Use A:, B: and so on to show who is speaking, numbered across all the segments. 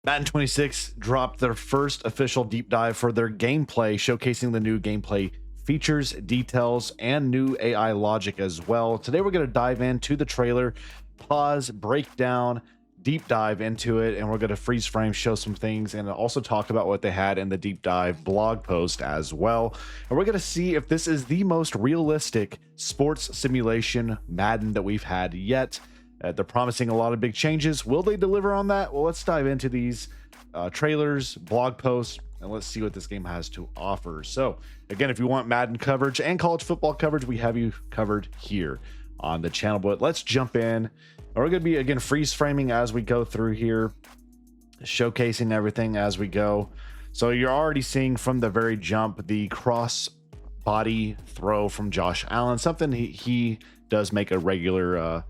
A: Madden 26 dropped their first official deep dive for their gameplay, showcasing the new gameplay features, details, and new AI logic as well. Today, we're going to dive into the trailer, pause, break down, deep dive into it, and we're going to freeze frame, show some things, and also talk about what they had in the deep dive blog post as well. And we're going to see if this is the most realistic sports simulation Madden that we've had yet. They're promising a lot of big changes. Will they deliver on that? Well, let's dive into these trailers, blog posts, and let's see what this game has to offer. So, again, if you want Madden coverage and college football coverage, we have you covered here on the channel. But let's jump in. We're going to be, again, freeze framing as we go through here, showcasing everything as we go. So you're already seeing from the very jump the cross body throw from Josh Allen, something he does make a regular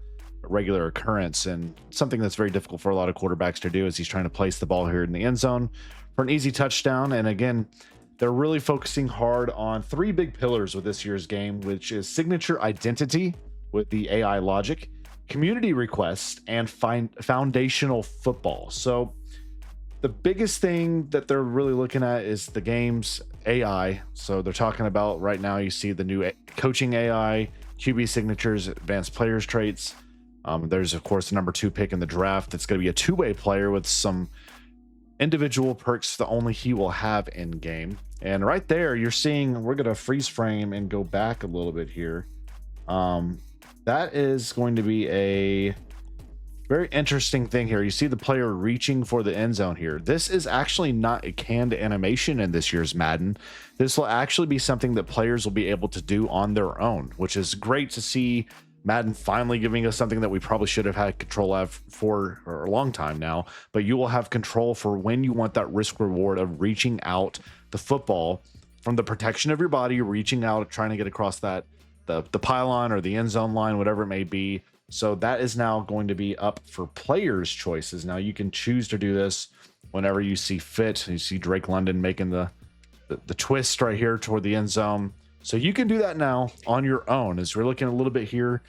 A: occurrence, and something that's very difficult for a lot of quarterbacks to do as he's trying to place the ball here in the end zone for an easy touchdown. And again, they're really focusing hard on three big pillars with this year's game, which is signature identity with the AI logic, community requests, and foundational football. So the biggest thing that they're really looking at is the game's AI. So they're talking about right now, you see the new coaching AI, QB signatures, advanced players traits. There's, of course, the number 2 pick in the draft. That's going to be a two-way player with some individual perks that only he will have in game. And right there, you're seeing, we're going to freeze frame and go back a little bit here. That is going to be a very interesting thing here. You see the player reaching for the end zone here. This is actually not a canned animation in this year's Madden. This will actually be something that players will be able to do on their own, which is great to see. Madden finally giving us something that we probably should have had control of for a long time now, but you will have control for when you want that risk reward of reaching out the football from the protection of your body, reaching out, trying to get across that the pylon or the end zone line, whatever it may be. So that is now going to be up for players' choices. Now you can choose to do this whenever you see fit. You see Drake London making the twist right here toward the end zone. So you can do that now on your own. As we're looking a little bit here,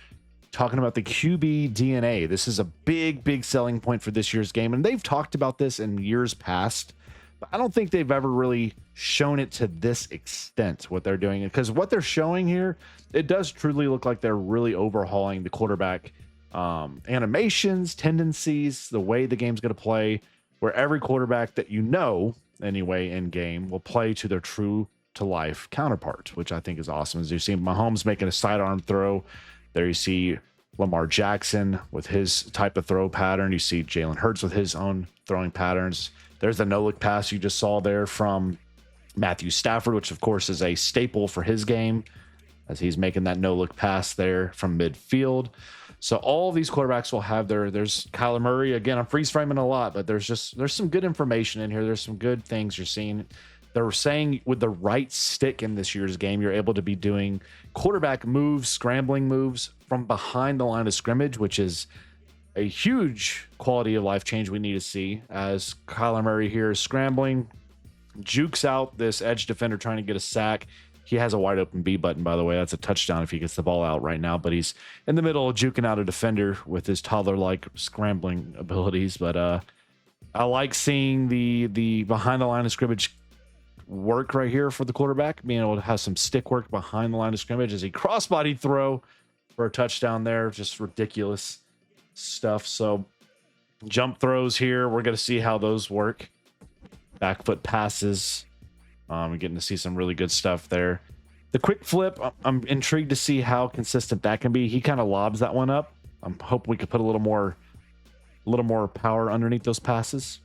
A: talking about the QB DNA. This is a big selling point for this year's game. And they've talked about this in years past, but I don't think they've ever really shown it to this extent, what they're doing. Because what they're showing here, it does truly look like they're really overhauling the quarterback animations, tendencies, the way the game's going to play, where every quarterback that you know, anyway, in game will play to their true to life counterpart, which I think is awesome. As you see Mahomes making a sidearm throw there, you see Lamar Jackson with his type of throw pattern, you see Jalen Hurts with his own throwing patterns. There's the no look pass you just saw there from Matthew Stafford, which of course is a staple for his game as he's making that no look pass there from midfield. So all these quarterbacks will have there's Kyler Murray. Again, I'm freeze framing a lot, but there's some good information in here. There's some good things you're seeing. They're saying with the right stick in this year's game, you're able to be doing quarterback moves, scrambling moves from behind the line of scrimmage, which is a huge quality of life change we need to see as Kyler Murray here is scrambling, jukes out this edge defender trying to get a sack. He has a wide open B button, by the way. That's a touchdown if he gets the ball out right now, but he's in the middle of juking out a defender with his toddler-like scrambling abilities. But I like seeing the behind the line of scrimmage work right here for the quarterback, being able to have some stick work behind the line of scrimmage as he crossbody throw for a touchdown there. Just ridiculous stuff. So jump throws here, we're going to see how those work. Back foot passes, we're getting to see some really good stuff there. The quick flip, I'm intrigued to see how consistent that can be. He kind of lobs that one up. I'm hoping we could put a little more power underneath those passes.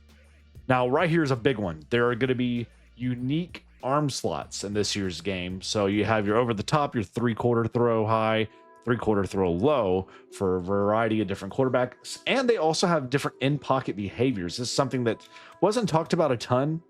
A: Now right here is a big one. There are going to be unique arm slots in this year's game. So you have your over the top, your 3/4 throw high, 3/4 throw low for a variety of different quarterbacks. And they also have different in-pocket behaviors. This is something that wasn't talked about a ton,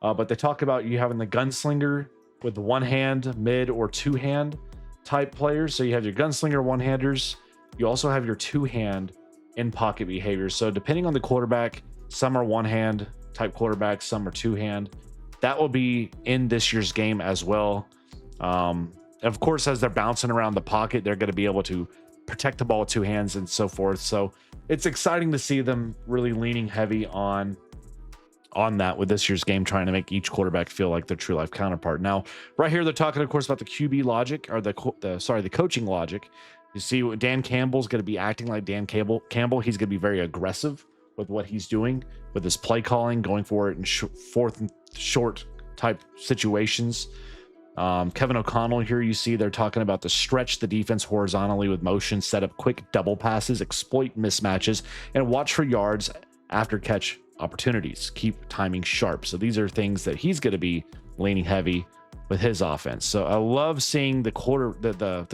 A: but they talk about you having the gunslinger with one hand, mid or two hand type players. So you have your gunslinger one-handers. You also have your two-hand in-pocket behaviors. So depending on the quarterback, some are one-hand type quarterbacks, some are two-hand. That will be in this year's game as well. Of course, as they're bouncing around the pocket, they're going to be able to protect the ball with two hands and so forth. So it's exciting to see them really leaning heavy on on that with this year's game, trying to make each quarterback feel like their true life counterpart. Now, right here, they're talking, of course, about the QB logic, or the coaching logic. You see, Dan Campbell's going to be acting like Dan Campbell. He's going to be very aggressive with what he's doing with his play calling, going for it in fourth and short type situations. Kevin O'Connell here, you see they're talking about to stretch the defense horizontally with motion, set up quick double passes, exploit mismatches, and watch for yards after catch opportunities. Keep timing sharp. So these are things that he's going to be leaning heavy with his offense. So I love seeing the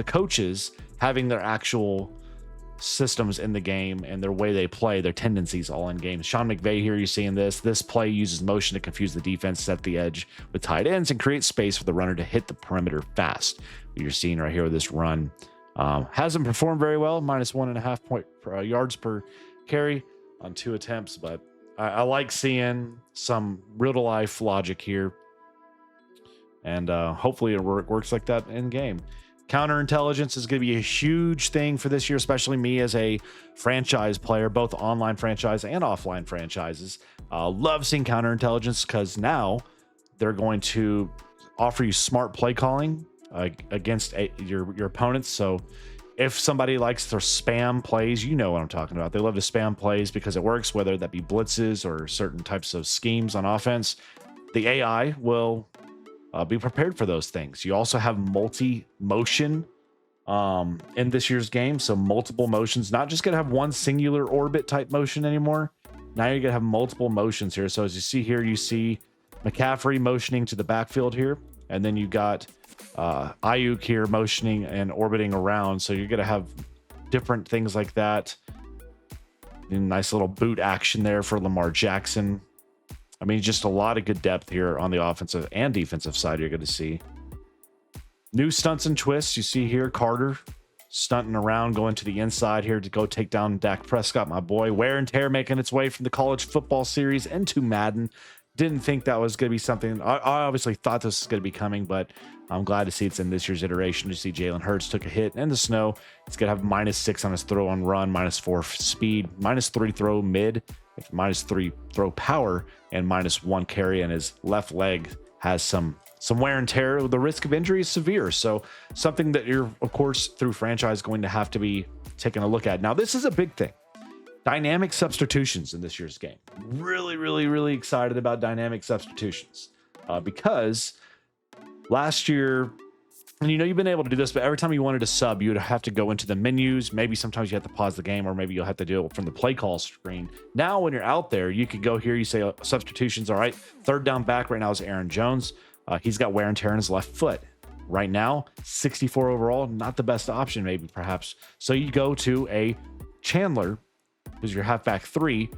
A: coaches having their actual systems in the game and their way they play, their tendencies all in game. Sean McVay here, you're seeing this play uses motion to confuse the defense, set the edge with tight ends, and create space for the runner to hit the perimeter fast. What you're seeing right here with this run hasn't performed very well, minus 1.5 yards per carry on 2 attempts, but I like seeing some real to life logic here, and hopefully it works like that in game. Counterintelligence is going to be a huge thing for this year, especially me as a franchise player, both online franchise and offline franchises. Love seeing counterintelligence because now they're going to offer you smart play calling against your opponents. So if somebody likes to spam plays, you know what I'm talking about. They love to spam plays because it works, whether that be blitzes or certain types of schemes on offense. The AI will be prepared for those things. You also have multi-motion in this year's game. So multiple motions, not just going to have one singular orbit type motion anymore. Now you're going to have multiple motions here. So as you see here, you see McCaffrey motioning to the backfield here. And then you got Ayuk here motioning and orbiting around. So you're going to have different things like that. Nice little boot action there for Lamar Jackson. I mean, just a lot of good depth here on the offensive and defensive side you're going to see. New stunts and twists. You see here, Carter stunting around, going to the inside here to go take down Dak Prescott, my boy. Wear and tear making its way from the college football series into Madden. Didn't think that was going to be something. I obviously thought this was going to be coming, but I'm glad to see it's in this year's iteration. To see Jalen Hurts took a hit in the snow. He's going to have -6 on his throw on run, -4 speed, -3 throw mid, -3 throw power, and -1 carry. And his left leg has some wear and tear. The risk of injury is severe. So something that you're, of course, through franchise going to have to be taking a look at. Now, this is a big thing. Dynamic substitutions in this year's game. Really excited about dynamic substitutions because last year, and you know you've been able to do this, but every time you wanted to sub, you would have to go into the menus. Maybe sometimes you have to pause the game, or maybe you'll have to do it from the play call screen. Now, when you're out there, you could go here. You say substitutions. All right, third down back right now is Aaron Jones. He's got wear and tear in his left foot. Right now, 64 overall, not the best option, maybe perhaps. So you go to a Chandler, who's your halfback 3.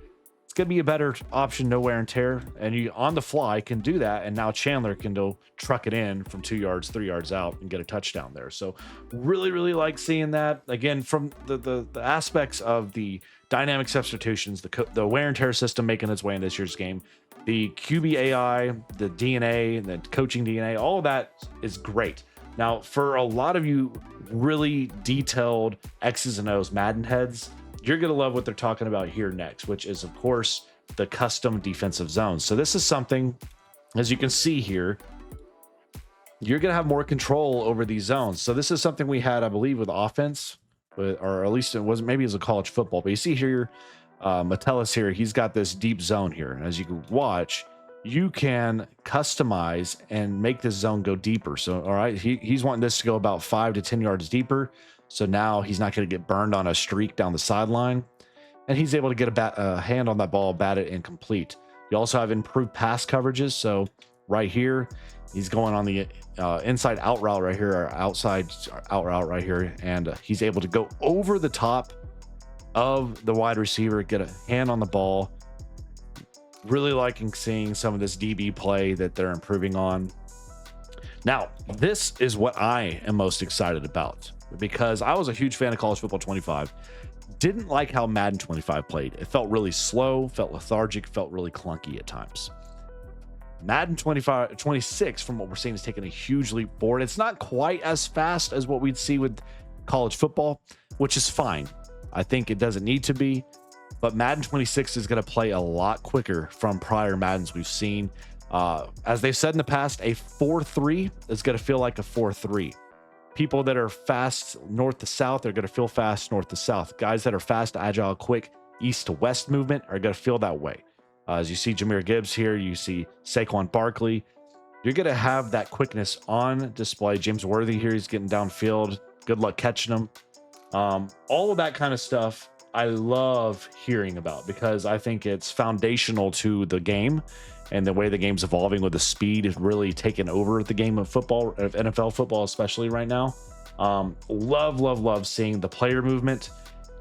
A: It's going to be a better option, no wear and tear, and you on the fly can do that. And now Chandler can go truck it in from 2 yards, 3 yards out and get a touchdown there. So really like seeing that. Again, from the aspects of the dynamic substitutions, the wear and tear system making its way in this year's game, the QB AI, the DNA, the coaching DNA, all of that is great. Now, for a lot of you really detailed X's and O's Madden heads, you're going to love what they're talking about here next, which is, of course, the custom defensive zones. So this is something, as you can see here, you're going to have more control over these zones. So this is something we had, I believe, with offense, or at least it wasn't, maybe it was a college football. But you see here, Metellus here, he's got this deep zone here. And as you can watch, you can customize and make this zone go deeper. So, all right, he's wanting this to go about 5 to 10 yards deeper. So now he's not going to get burned on a streak down the sideline, and he's able to get a hand on that ball, bat it, and complete. You also have improved pass coverages. So right here, he's going on the inside out route right here, or outside out route right here, and he's able to go over the top of the wide receiver, get a hand on the ball. Really liking seeing some of this DB play that they're improving on. Now, this is what I am most excited about, because I was a huge fan of College Football 25. Didn't like how Madden 25 played. It felt really slow, felt lethargic, felt really clunky at times. Madden 26, from what we're seeing, is taking a huge leap forward. It's not quite as fast as what we'd see with college football, which is fine. I think it doesn't need to be. but Madden 26 is going to play a lot quicker from prior Maddens we've seen. As they've said in the past, a 4-3 is going to feel like a 4-3. People that are fast north to south are going to feel fast north to south. Guys that are fast, agile, quick, east to west movement are going to feel that way. As you see Jahmyr Gibbs here, you see Saquon Barkley. You're going to have that quickness on display. James Worthy here, he's getting downfield. Good luck catching him. All of that kind of stuff I love hearing about, because I think it's foundational to the game and the way the game's evolving, with the speed is really taking over the game of football, of NFL football, especially right now. Love seeing the player movement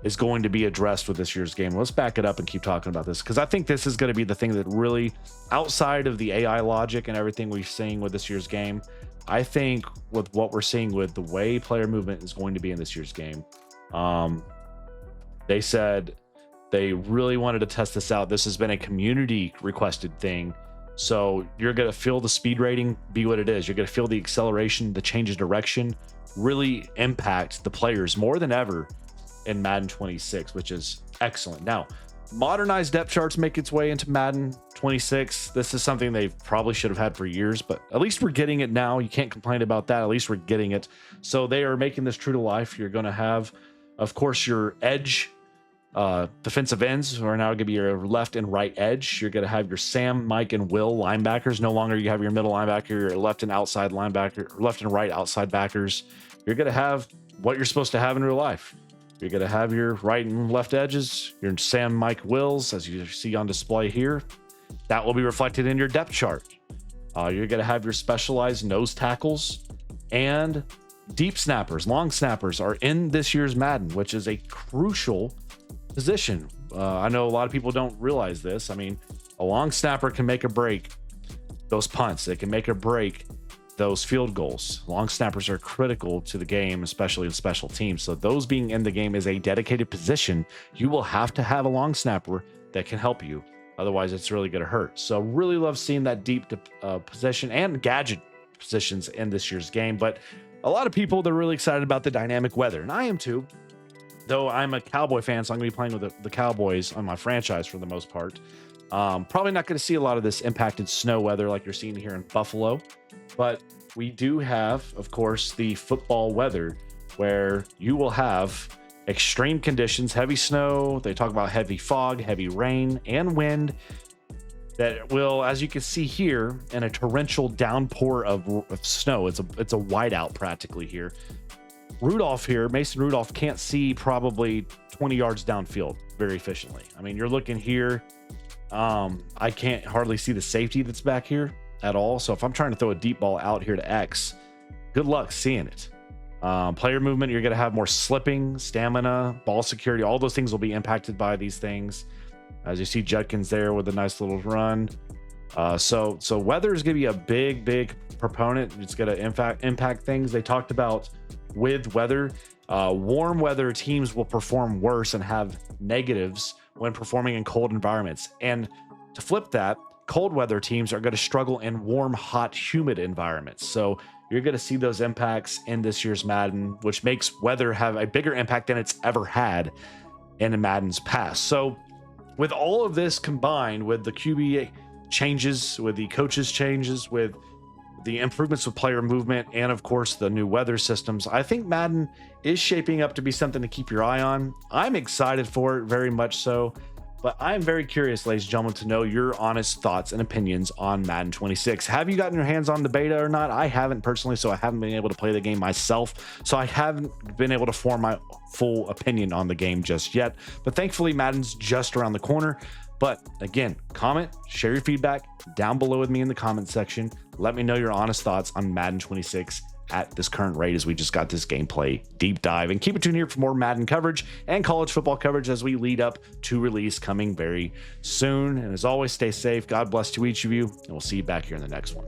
A: is going to be addressed with this year's game. Let's back it up and keep talking about this, because I think this is going to be the thing that really, outside of the AI logic and everything we're seeing with this year's game, I think with what we're seeing with the way player movement is going to be in this year's game. They said they really wanted to test this out. This has been a community requested thing. So you're going to feel the speed rating be what it is. You're going to feel the acceleration, the change of direction really impact the players more than ever in Madden 26, which is excellent. Now, modernized depth charts make its way into Madden 26. This is something they probably should have had for years, but at least we're getting it now. You can't complain about that. At least we're getting it. So they are making this true to life. You're going to have, of course, your edge defensive ends who are now going to be your left and right edge. You're going to have your Sam, Mike, and Will linebackers. No longer you have your middle linebacker, your left and outside linebacker, left and right outside backers. You're going to have what you're supposed to have in real life. You're going to have your right and left edges, your Sam, Mike, Wills, as you see on display here. That will be reflected in your depth chart. You're going to have your specialized nose tackles, and deep snappers, long snappers are in this year's Madden, which is a crucial position. I know a lot of people don't realize this. I mean, a long snapper can make or break those punts. They can make or break those field goals. Long snappers are critical to the game, especially in special teams. So those being in the game is a dedicated position. You will have to have a long snapper that can help you. Otherwise, it's really going to hurt. So really love seeing that deep position and gadget positions in this year's game. But a lot of people, they're really excited about the dynamic weather, and I am too. Though I'm a Cowboy fan, so I'm going to be playing with the Cowboys on my franchise for the most part. Probably not going to see a lot of this impacted snow weather like you're seeing here in Buffalo. But we do have, of course, the football weather, where you will have extreme conditions, heavy snow. They talk about heavy fog, heavy rain, and wind that will, as you can see here, in a torrential downpour of snow. It's a whiteout practically here. Mason Rudolph can't see probably 20 yards downfield very efficiently. I mean, you're looking here. I can't hardly see the safety that's back here at all. So if I'm trying to throw a deep ball out here to X, good luck seeing it. Player movement, you're going to have more slipping, stamina, ball security. All those things will be impacted by these things. As you see Judkins there with a nice little run. So weather is going to be a big proponent. It's going to impact things. They talked about with weather, warm weather teams will perform worse and have negatives when performing in cold environments. And to flip that, cold weather teams are going to struggle in warm, hot, humid environments. So you're going to see those impacts in this year's Madden, which makes weather have a bigger impact than it's ever had in Madden's past. So with all of this combined with the QB changes, with the coaches changes, with the improvements with player movement, and of course the new weather systems, I think Madden is shaping up to be something to keep your eye on. I'm excited for it, very much so, but I'm very curious, ladies and gentlemen, to know your honest thoughts and opinions on Madden 26. Have you gotten your hands on the beta or not? I haven't personally, so I haven't been able to play the game myself, so I haven't been able to form my full opinion on the game just yet, but thankfully Madden's just around the corner. But again, comment, share your feedback down below with me in the comment section. Let me know your honest thoughts on Madden 26 at this current rate, as we just got this gameplay deep dive. And keep it tuned here for more Madden coverage and college football coverage as we lead up to release coming very soon. And as always, stay safe. God bless to each of you, and we'll see you back here in the next one.